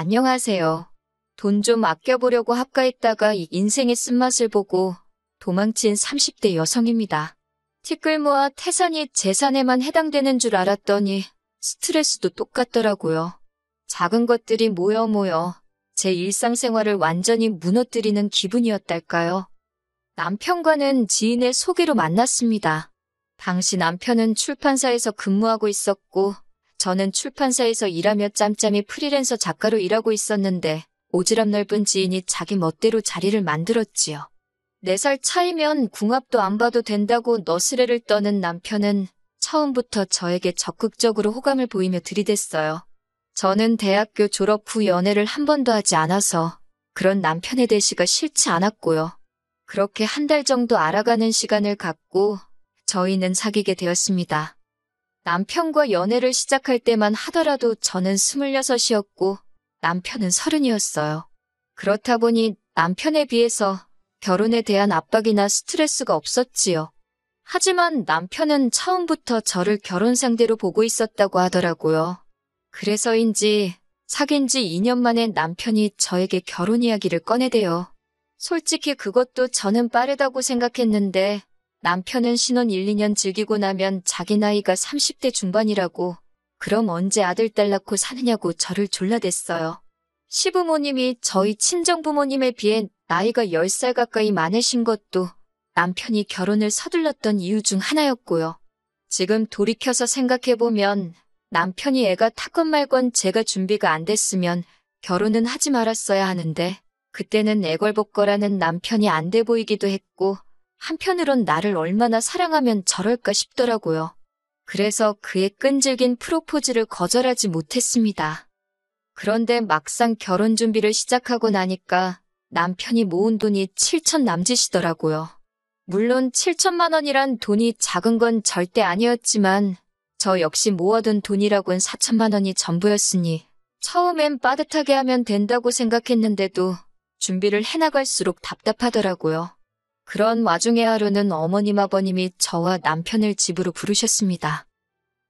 안녕하세요. 돈 좀 아껴보려고 합가했다가 이 인생의 쓴맛을 보고 도망친 30대 여성입니다. 티끌모아 태산이 재산에만 해당되는 줄 알았더니 스트레스도 똑같더라고요. 작은 것들이 모여 제 일상생활을 완전히 무너뜨리는 기분이었달까요? 남편과는 지인의 소개로 만났습니다. 당시 남편은 출판사에서 근무하고 있었고 저는 출판사에서 일하며 짬짬이 프리랜서 작가로 일하고 있었는데 오지랖 넓은 지인이 자기 멋대로 자리를 만들었지요. 4살 차이면 궁합도 안 봐도 된다고 너스레를 떠는 남편은 처음부터 저에게 적극적으로 호감을 보이며 들이댔어요. 저는 대학교 졸업 후 연애를 한 번도 하지 않아서 그런 남편의 대시가 싫지 않았고요. 그렇게 한 달 정도 알아가는 시간을 갖고 저희는 사귀게 되었습니다. 남편과 연애를 시작할 때만 하더라도 저는 26이었고 남편은 30이었어요. 그렇다 보니 남편에 비해서 결혼에 대한 압박이나 스트레스가 없었지요. 하지만 남편은 처음부터 저를 결혼 상대로 보고 있었다고 하더라고요. 그래서인지 사귄 지 2년 만에 남편이 저에게 결혼 이야기를 꺼내대요. 솔직히 그것도 저는 빠르다고 생각했는데 남편은 신혼 1, 2년 즐기고 나면 자기 나이가 30대 중반이라고 그럼 언제 아들 딸 낳고 사느냐고 저를 졸라댔어요. 시부모님이 저희 친정부모님에 비해 나이가 10살 가까이 많으신 것도 남편이 결혼을 서둘렀던 이유 중 하나였고요. 지금 돌이켜서 생각해보면 남편이 애가 탔건 말건 제가 준비가 안 됐으면 결혼은 하지 말았어야 하는데 그때는 애걸복걸하는 남편이 안 돼 보이기도 했고 한편으론 나를 얼마나 사랑하면 저럴까 싶더라고요. 그래서 그의 끈질긴 프로포즈를 거절하지 못했습니다. 그런데 막상 결혼 준비를 시작하고 나니까 남편이 모은 돈이 7천 남짓이더라고요. 물론 7천만 원이란 돈이 작은 건 절대 아니었지만 저 역시 모아둔 돈이라곤 4천만 원이 전부였으니 처음엔 빠듯하게 하면 된다고 생각했는데도 준비를 해나갈수록 답답하더라고요. 그런 와중에 하루는 어머님 아버님이 저와 남편을 집으로 부르셨습니다.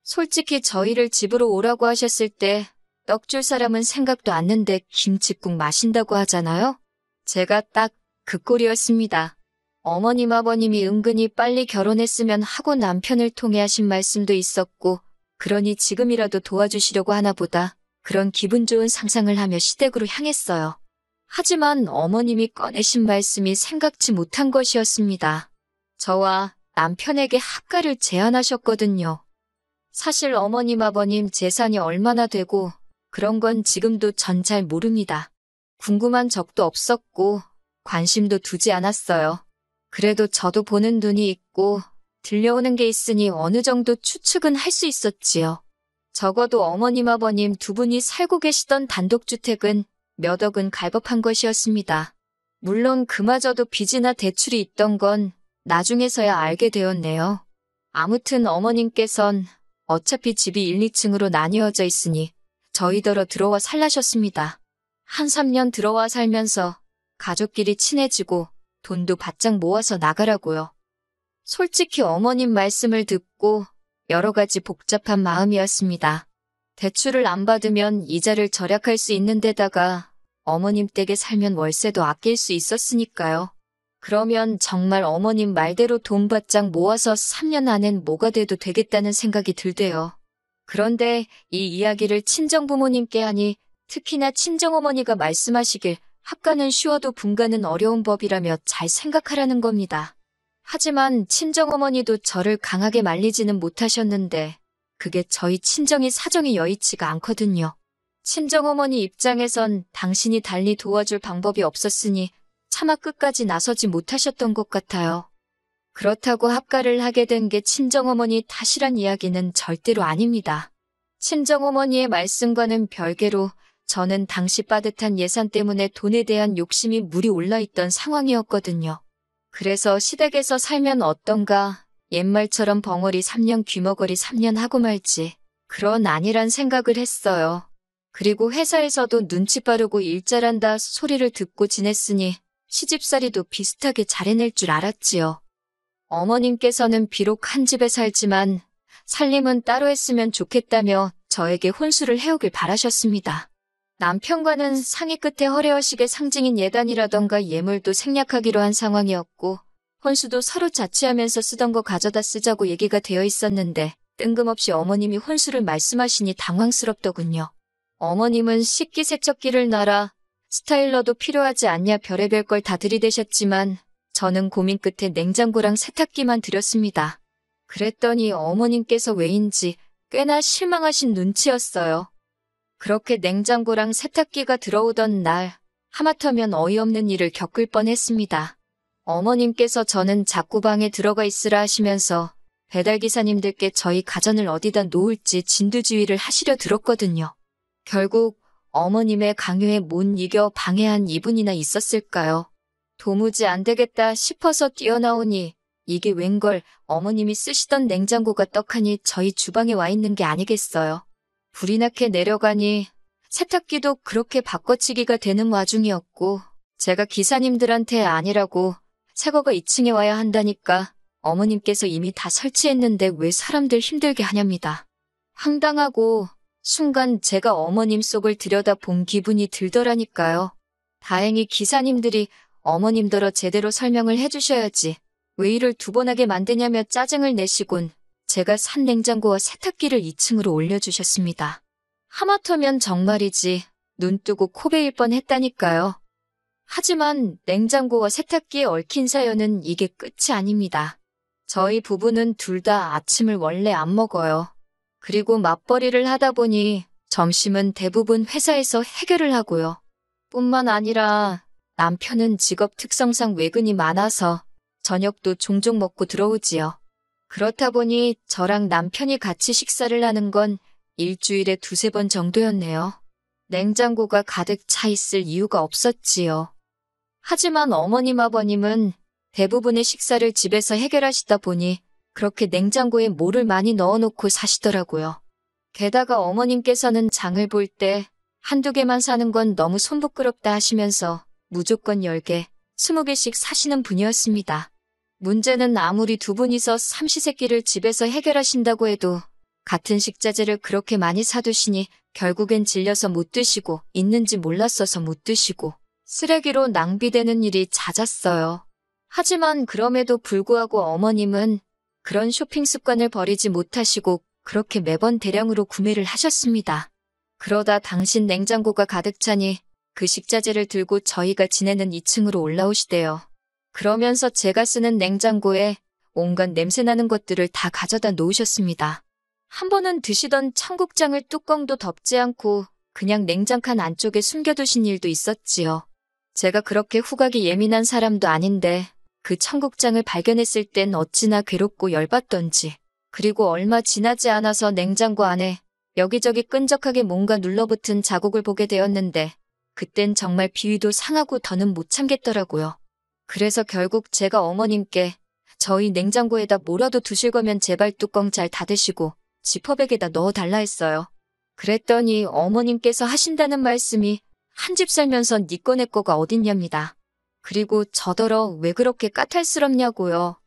솔직히 저희를 집으로 오라고 하셨을 때 떡 줄 사람은 생각도 않는데 김칫국 마신다고 하잖아요? 제가 딱 그 꼴이었습니다. 어머님 아버님이 은근히 빨리 결혼했으면 하고 남편을 통해 하신 말씀도 있었고 그러니 지금이라도 도와주시려고 하나 보다 그런 기분 좋은 상상을 하며 시댁으로 향했어요. 하지만 어머님이 꺼내신 말씀이 생각지 못한 것이었습니다. 저와 남편에게 합가를 제안하셨거든요. 사실 어머님 아버님 재산이 얼마나 되고 그런 건 지금도 전 잘 모릅니다. 궁금한 적도 없었고 관심도 두지 않았어요. 그래도 저도 보는 눈이 있고 들려오는 게 있으니 어느 정도 추측은 할 수 있었지요. 적어도 어머님 아버님 두 분이 살고 계시던 단독주택은 몇 억은 갈법한 것이었습니다. 물론 그마저도 빚이나 대출이 있던 건 나중에서야 알게 되었네요. 아무튼 어머님께선 어차피 집이 1, 2층으로 나뉘어져 있으니 저희더러 들어와 살라셨습니다. 한 3년 들어와 살면서 가족끼리 친해지고 돈도 바짝 모아서 나가라고요. 솔직히 어머님 말씀을 듣고 여러 가지 복잡한 마음이었습니다. 대출을 안 받으면 이자를 절약할 수 있는 데다가 어머님 댁에 살면 월세도 아낄 수 있었으니까요. 그러면 정말 어머님 말대로 돈 바짝 모아서 3년 안엔 뭐가 돼도 되겠다는 생각이 들대요. 그런데 이 이야기를 친정부모님께 하니 특히나 친정어머니가 말씀하시길 합가는 쉬워도 분가는 어려운 법이라며 잘 생각하라는 겁니다. 하지만 친정어머니도 저를 강하게 말리지는 못하셨는데 그게 저희 친정의 사정이 여의치가 않거든요. 친정어머니 입장에선 당신이 달리 도와줄 방법이 없었으니 차마 끝까지 나서지 못하셨던 것 같아요. 그렇다고 합가를 하게 된 게 친정어머니 탓이란 이야기는 절대로 아닙니다. 친정어머니의 말씀과는 별개로 저는 당시 빠듯한 예산 때문에 돈에 대한 욕심이 물이 올라있던 상황이었거든요. 그래서 시댁에서 살면 어떤가, 옛말처럼 벙어리 3년 귀머거리 3년 하고 말지, 그런 아니란 생각을 했어요. 그리고 회사에서도 눈치 빠르고 일 잘한다 소리를 듣고 지냈으니 시집살이도 비슷하게 잘해낼 줄 알았지요. 어머님께서는 비록 한 집에 살지만 살림은 따로 했으면 좋겠다며 저에게 혼수를 해오길 바라셨습니다. 남편과는 상의 끝에 허례허식의 상징인 예단이라던가 예물도 생략하기로 한 상황이었고 혼수도 서로 자취하면서 쓰던 거 가져다 쓰자고 얘기가 되어 있었는데 뜬금없이 어머님이 혼수를 말씀하시니 당황스럽더군요. 어머님은 식기세척기를 놔라, 스타일러도 필요하지 않냐 별의별 걸 다 들이대셨지만 저는 고민 끝에 냉장고랑 세탁기만 드렸습니다. 그랬더니 어머님께서 왜인지 꽤나 실망하신 눈치였어요. 그렇게 냉장고랑 세탁기가 들어오던 날 하마터면 어이없는 일을 겪을 뻔했습니다. 어머님께서 저는 자꾸 방에 들어가 있으라 하시면서 배달기사님들께 저희 가전을 어디다 놓을지 진두지휘를 하시려 들었거든요. 결국 어머님의 강요에 못 이겨 방해한 이분이나 있었을까요? 도무지 안 되겠다 싶어서 뛰어나오니 이게 웬걸 어머님이 쓰시던 냉장고가 떡하니 저희 주방에 와 있는 게 아니겠어요. 불이 나게 내려가니 세탁기도 그렇게 바꿔치기가 되는 와중이었고 제가 기사님들한테 아니라고 새거가 2층에 와야 한다니까 어머님께서 이미 다 설치했는데 왜 사람들 힘들게 하냐입니다. 황당하고 순간 제가 어머님 속을 들여다본 기분이 들더라니까요. 다행히 기사님들이 어머님더러 제대로 설명을 해주셔야지 왜 일을 두 번 하게 만드냐며 짜증을 내시곤 제가 산 냉장고와 세탁기를 2층으로 올려주셨습니다. 하마터면 정말이지 눈 뜨고 코 베일 뻔했다니까요. 하지만 냉장고와 세탁기에 얽힌 사연은 이게 끝이 아닙니다. 저희 부부는 둘 다 아침을 원래 안 먹어요. 그리고 맞벌이를 하다 보니 점심은 대부분 회사에서 해결을 하고요. 뿐만 아니라 남편은 직업 특성상 외근이 많아서 저녁도 종종 먹고 들어오지요. 그렇다 보니 저랑 남편이 같이 식사를 하는 건 일주일에 2-3번 정도였네요. 냉장고가 가득 차 있을 이유가 없었지요. 하지만 어머님 아버님은 대부분의 식사를 집에서 해결하시다 보니 그렇게 냉장고에 뭐를 많이 넣어놓고 사시더라고요. 게다가 어머님께서는 장을 볼 때 한두 개만 사는 건 너무 손부끄럽다 하시면서 무조건 10개, 20개씩 사시는 분이었습니다. 문제는 아무리 두 분이서 삼시세끼를 집에서 해결하신다고 해도 같은 식자재를 그렇게 많이 사두시니 결국엔 질려서 못 드시고 있는지 몰랐어서 못 드시고 쓰레기로 낭비되는 일이 잦았어요. 하지만 그럼에도 불구하고 어머님은 그런 쇼핑 습관을 버리지 못하시고 그렇게 매번 대량으로 구매를 하셨습니다. 그러다 당신 냉장고가 가득 차니 그 식자재를 들고 저희가 지내는 2층으로 올라오시대요. 그러면서 제가 쓰는 냉장고에 온갖 냄새나는 것들을 다 가져다 놓으셨습니다. 한 번은 드시던 청국장을 뚜껑도 덮지 않고 그냥 냉장칸 안쪽에 숨겨두신 일도 있었지요. 제가 그렇게 후각이 예민한 사람도 아닌데 그 청국장을 발견했을 땐 어찌나 괴롭고 열받던지. 그리고 얼마 지나지 않아서 냉장고 안에 여기저기 끈적하게 뭔가 눌러붙은 자국을 보게 되었는데 그땐 정말 비위도 상하고 더는 못 참겠더라고요. 그래서 결국 제가 어머님께 저희 냉장고에다 뭐라도 두실 거면 제발 뚜껑 잘 닫으시고 지퍼백에다 넣어달라 했어요. 그랬더니 어머님께서 하신다는 말씀이 한 집 살면서 니 거 내 거가 어딨냐입니다. 그리고 저더러 왜 그렇게 까탈스럽냐고요.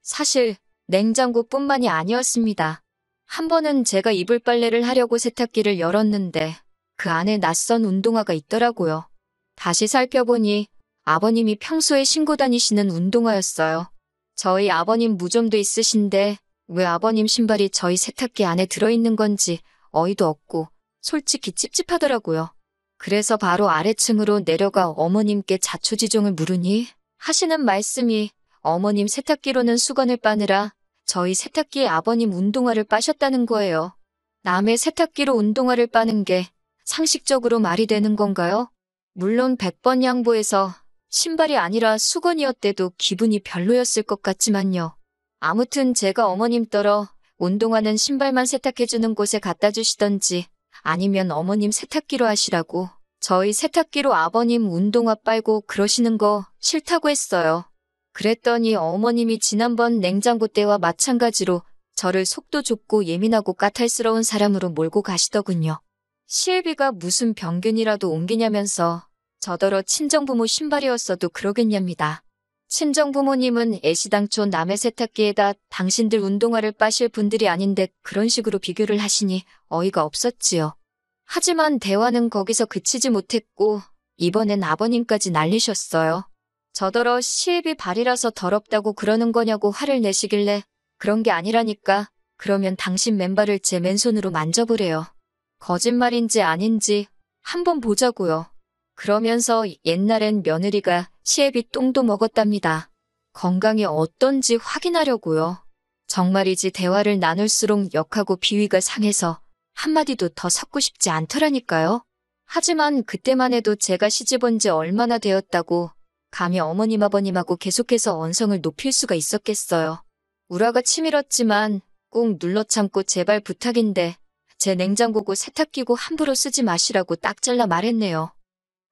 사실 냉장고뿐만이 아니었습니다. 한 번은 제가 이불 빨래를 하려고 세탁기를 열었는데 그 안에 낯선 운동화가 있더라고요. 다시 살펴보니 아버님이 평소에 신고 다니시는 운동화였어요. 저희 아버님 무좀도 있으신데 왜 아버님 신발이 저희 세탁기 안에 들어있는 건지 어이도 없고 솔직히 찝찝하더라고요. 그래서 바로 아래층으로 내려가 어머님께 자초지종을 물으니 하시는 말씀이 어머님 세탁기로는 수건을 빠느라 저희 세탁기에 아버님 운동화를 빠셨다는 거예요. 남의 세탁기로 운동화를 빠는 게 상식적으로 말이 되는 건가요? 물론 100번 양보해서 신발이 아니라 수건이었대도 기분이 별로였을 것 같지만요. 아무튼 제가 어머님 떨어 운동화는 신발만 세탁해주는 곳에 갖다 주시던지 아니면 어머님 세탁기로 하시라고 저희 세탁기로 아버님 운동화 빨고 그러시는 거 싫다고 했어요. 그랬더니 어머님이 지난번 냉장고 때와 마찬가지로 저를 속도 좁고 예민하고 까탈스러운 사람으로 몰고 가시더군요. 시애비가 무슨 병균이라도 옮기냐면서 저더러 친정부모 신발이었어도 그러겠냐입니다. 친정부모님은 애시당초 남의 세탁기에다 당신들 운동화를 빠실 분들이 아닌데 그런 식으로 비교를 하시니 어이가 없었지요. 하지만 대화는 거기서 그치지 못했고 이번엔 아버님까지 날리셨어요. 저더러 시애비 발이라서 더럽다고 그러는 거냐고 화를 내시길래 그런 게 아니라니까. 그러면 당신 맨발을 제 맨손으로 만져보래요. 거짓말인지 아닌지 한번 보자고요. 그러면서 옛날엔 며느리가 시애비 똥도 먹었답니다. 건강이 어떤지 확인하려고요. 정말이지 대화를 나눌수록 역하고 비위가 상해서 한마디도 더 섞고 싶지 않더라니까요. 하지만 그때만 해도 제가 시집온 지 얼마나 되었다고 감히 어머님 아버님하고 계속해서 언성을 높일 수가 있었겠어요. 우라가 치밀었지만 꼭 눌러 참고 제발 부탁인데 제 냉장고고 세탁기고 함부로 쓰지 마시라고 딱 잘라 말했네요.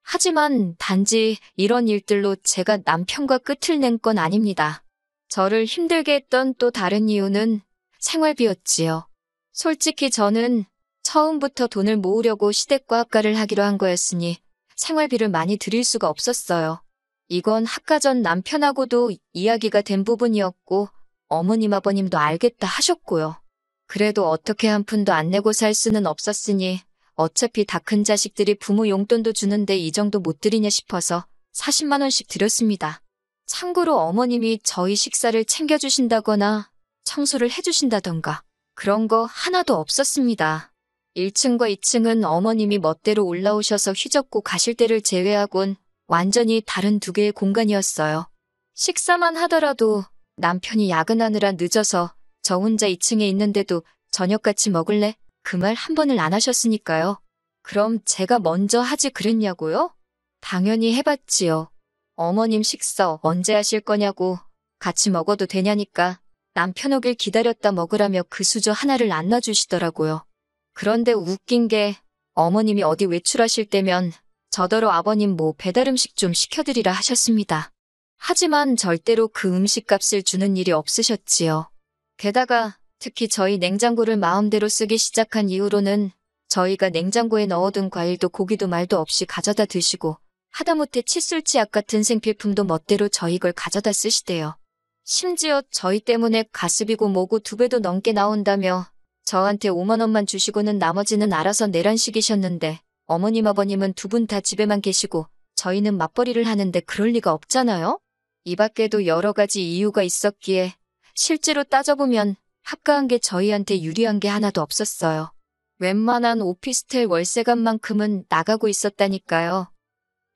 하지만 단지 이런 일들로 제가 남편과 끝을 낸 건 아닙니다. 저를 힘들게 했던 또 다른 이유는 생활비였지요. 솔직히 저는 처음부터 돈을 모으려고 시댁과 학가를 하기로 한 거였으니 생활비를 많이 드릴 수가 없었어요. 이건 학가 전 남편하고도 이야기가 된 부분이었고 어머님 아버님도 알겠다 하셨고요. 그래도 어떻게 한 푼도 안 내고 살 수는 없었으니 어차피 다 큰 자식들이 부모 용돈도 주는데 이 정도 못 드리냐 싶어서 40만 원씩 드렸습니다. 참고로 어머님이 저희 식사를 챙겨주신다거나 청소를 해주신다던가 그런 거 하나도 없었습니다. 1층과 2층은 어머님이 멋대로 올라오셔서 휘젓고 가실 때를 제외하곤 완전히 다른 두 개의 공간이었어요. 식사만 하더라도 남편이 야근하느라 늦어서 저 혼자 2층에 있는데도 저녁 같이 먹을래? 그 말 한 번을 안 하셨으니까요. 그럼 제가 먼저 하지 그랬냐고요? 당연히 해봤지요. 어머님 식사 언제 하실 거냐고 같이 먹어도 되냐니까 남편 오길 기다렸다 먹으라며 그 수저 하나를 안 놔주시더라고요. 그런데 웃긴 게 어머님이 어디 외출하실 때면 저더러 아버님 뭐 배달 음식 좀 시켜드리라 하셨습니다. 하지만 절대로 그 음식값을 주는 일이 없으셨지요. 게다가 특히 저희 냉장고를 마음대로 쓰기 시작한 이후로는 저희가 냉장고에 넣어둔 과일도 고기도 말도 없이 가져다 드시고 하다못해 칫솔치약 같은 생필품도 멋대로 저희 걸 가져다 쓰시대요. 심지어 저희 때문에 가습이고 뭐고 2배도 넘게 나온다며 저한테 5만 원만 주시고는 나머지는 알아서 내란식이셨는데 어머님 아버님은 두 분 다 집에만 계시고 저희는 맞벌이를 하는데 그럴 리가 없잖아요? 이 밖에도 여러 가지 이유가 있었기에 실제로 따져보면 합가한 게 저희한테 유리한 게 하나도 없었어요. 웬만한 오피스텔 월세값만큼은 나가고 있었다니까요.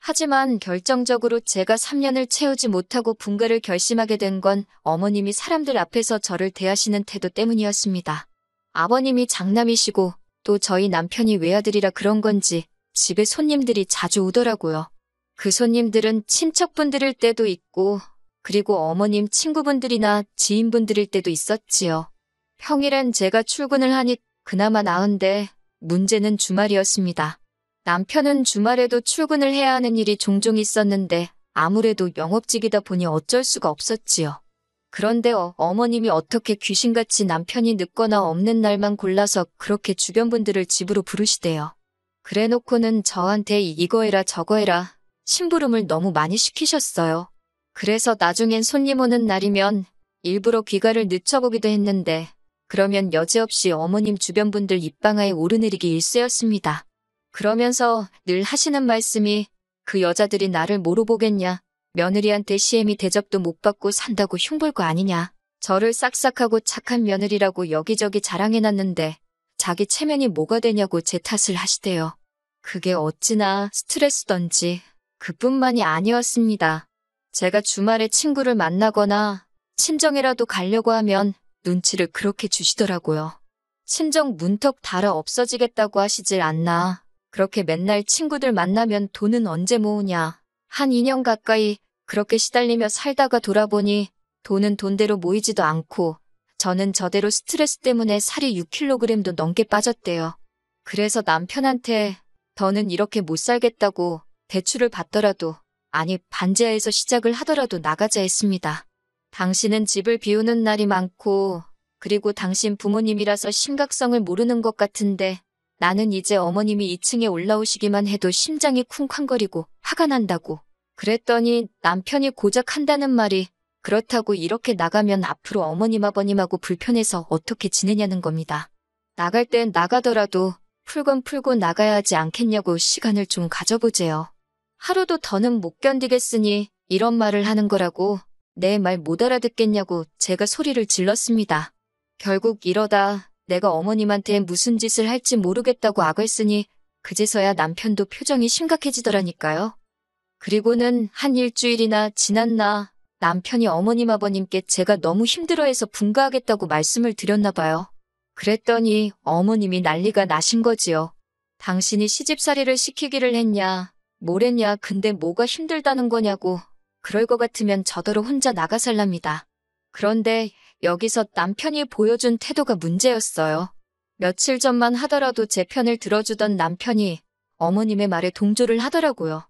하지만 결정적으로 제가 3년을 채우지 못하고 분가를 결심하게 된 건 어머님이 사람들 앞에서 저를 대하시는 태도 때문이었습니다. 아버님이 장남이시고 또 저희 남편이 외아들이라 그런 건지 집에 손님들이 자주 오더라고요. 그 손님들은 친척분들일 때도 있고 그리고 어머님 친구분들이나 지인분들일 때도 있었지요. 평일엔 제가 출근을 하니 그나마 나은데 문제는 주말이었습니다. 남편은 주말에도 출근을 해야 하는 일이 종종 있었는데 아무래도 영업직이다 보니 어쩔 수가 없었지요. 그런데 어머님이 어떻게 귀신같이 남편이 늦거나 없는 날만 골라서 그렇게 주변 분들을 집으로 부르시대요. 그래놓고는 저한테 이거 해라 저거 해라 심부름을 너무 많이 시키셨어요. 그래서 나중엔 손님 오는 날이면 일부러 귀가를 늦춰보기도 했는데 그러면 여지없이 어머님 주변 분들 입방아에 오르내리기 일쑤였습니다. 그러면서 늘 하시는 말씀이 그 여자들이 나를 뭐로 보겠냐. 며느리한테 시애미 대접도 못 받고 산다고 흉볼 거 아니냐. 저를 싹싹하고 착한 며느리라고 여기저기 자랑해놨는데 자기 체면이 뭐가 되냐고 제 탓을 하시대요. 그게 어찌나 스트레스던지 그뿐만이 아니었습니다. 제가 주말에 친구를 만나거나 친정이라도 가려고 하면 눈치를 그렇게 주시더라고요. 친정 문턱 달아 없어지겠다고 하시질 않나. 그렇게 맨날 친구들 만나면 돈은 언제 모으냐. 한 2년 가까이 그렇게 시달리며 살다가 돌아보니 돈은 돈대로 모이지도 않고 저는 저대로 스트레스 때문에 살이 6kg도 넘게 빠졌대요. 그래서 남편한테 더는 이렇게 못 살겠다고 대출을 받더라도 아니 반지하에서 시작을 하더라도 나가자 했습니다. 당신은 집을 비우는 날이 많고 그리고 당신 부모님이라서 심각성을 모르는 것 같은데 나는 이제 어머님이 2층에 올라오시기만 해도 심장이 쿵쾅거리고 화가 난다고. 그랬더니 남편이 고작 한다는 말이 그렇다고 이렇게 나가면 앞으로 어머님 아버님하고 불편해서 어떻게 지내냐는 겁니다. 나갈 땐 나가더라도 풀건 풀고 나가야 하지 않겠냐고 시간을 좀 가져보재요. 하루도 더는 못 견디겠으니 이런 말을 하는 거라고 내 말 못 알아듣겠냐고 제가 소리를 질렀습니다. 결국 이러다 내가 어머님한테 무슨 짓을 할지 모르겠다고 악을 쓰니 그제서야 남편도 표정이 심각해지더라니까요. 그리고는 한 일주일이나 지났나 남편이 어머님 아버님께 제가 너무 힘들어해서 분가하겠다고 말씀을 드렸나 봐요. 그랬더니 어머님이 난리가 나신 거지요. 당신이 시집살이를 시키기를 했냐, 뭘 했냐, 근데 뭐가 힘들다는 거냐고. 그럴 것 같으면 저더러 혼자 나가 살랍니다. 그런데 여기서 남편이 보여준 태도가 문제였어요. 며칠 전만 하더라도 제 편을 들어주던 남편이 어머님의 말에 동조를 하더라고요.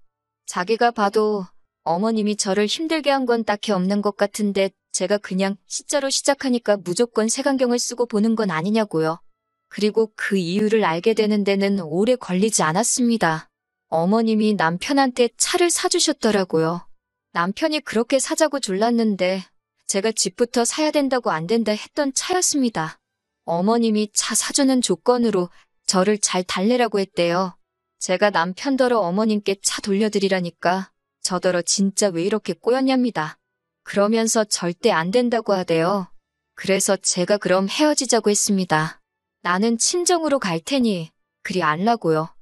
자기가 봐도 어머님이 저를 힘들게 한 건 딱히 없는 것 같은데 제가 그냥 시자로 시작하니까 무조건 색안경을 쓰고 보는 건 아니냐고요. 그리고 그 이유를 알게 되는 데는 오래 걸리지 않았습니다. 어머님이 남편한테 차를 사주셨더라고요. 남편이 그렇게 사자고 졸랐는데 제가 집부터 사야 된다고 안 된다 했던 차였습니다. 어머님이 차 사주는 조건으로 저를 잘 달래라고 했대요. 제가 남편더러 어머님께 차 돌려드리라니까 저더러 진짜 왜 이렇게 꼬였냐입니다. 그러면서 절대 안 된다고 하대요. 그래서 제가 그럼 헤어지자고 했습니다. 나는 친정으로 갈 테니 그리 안라고요.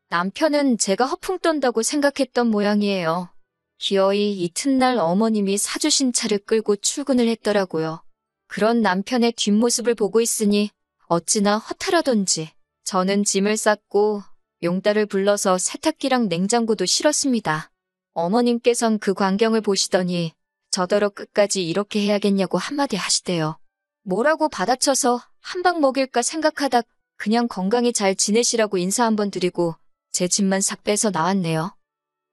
남편은 제가 허풍 떤다고 생각했던 모양이에요. 기어이 이튿날 어머님이 사주신 차를 끌고 출근을 했더라고요. 그런 남편의 뒷모습을 보고 있으니 어찌나 허탈하던지 저는 짐을 쌌고 용달을 불러서 세탁기랑 냉장고도 실었습니다. 어머님께선 그 광경을 보시더니 저더러 끝까지 이렇게 해야겠냐고 한마디 하시대요. 뭐라고 받아쳐서 한 방 먹일까 생각하다 그냥 건강히 잘 지내시라고 인사 한번 드리고 제 짐만 싹 빼서 나왔네요.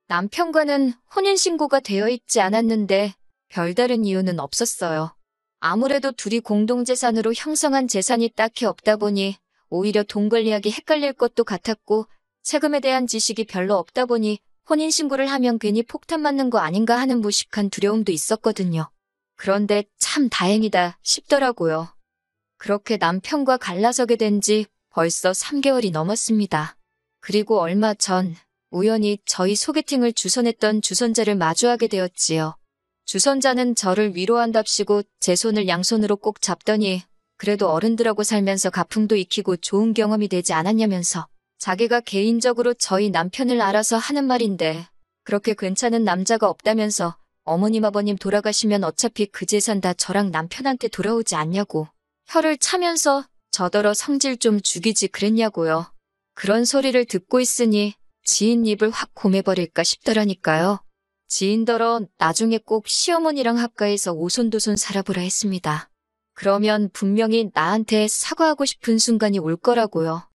남편과는 혼인신고가 되어 있지 않았는데 별다른 이유는 없었어요. 아무래도 둘이 공동재산으로 형성한 재산이 딱히 없다 보니 오히려 돈 관리하기 헷갈릴 것도 같았고 세금에 대한 지식이 별로 없다 보니 혼인신고를 하면 괜히 폭탄 맞는 거 아닌가 하는 무식한 두려움도 있었거든요. 그런데 참 다행이다 싶더라고요. 그렇게 남편과 갈라서게 된 지 벌써 3개월이 넘었습니다. 그리고 얼마 전 우연히 저희 소개팅을 주선했던 주선자를 마주하게 되었지요. 주선자는 저를 위로한답시고 제 손을 양손으로 꼭 잡더니 그래도 어른들하고 살면서 가풍도 익히고 좋은 경험이 되지 않았냐면서 자기가 개인적으로 저희 남편을 알아서 하는 말인데 그렇게 괜찮은 남자가 없다면서 어머님 아버님 돌아가시면 어차피 그 재산 다 저랑 남편한테 돌아오지 않냐고 혀를 차면서 저더러 성질 좀 죽이지 그랬냐고요. 그런 소리를 듣고 있으니 지인 입을 확 고매버릴까 싶더라니까요. 지인더러 나중에 꼭 시어머니랑 합가해서 오손도손 살아보라 했습니다. 그러면 분명히 나한테 사과하고 싶은 순간이 올 거라고요.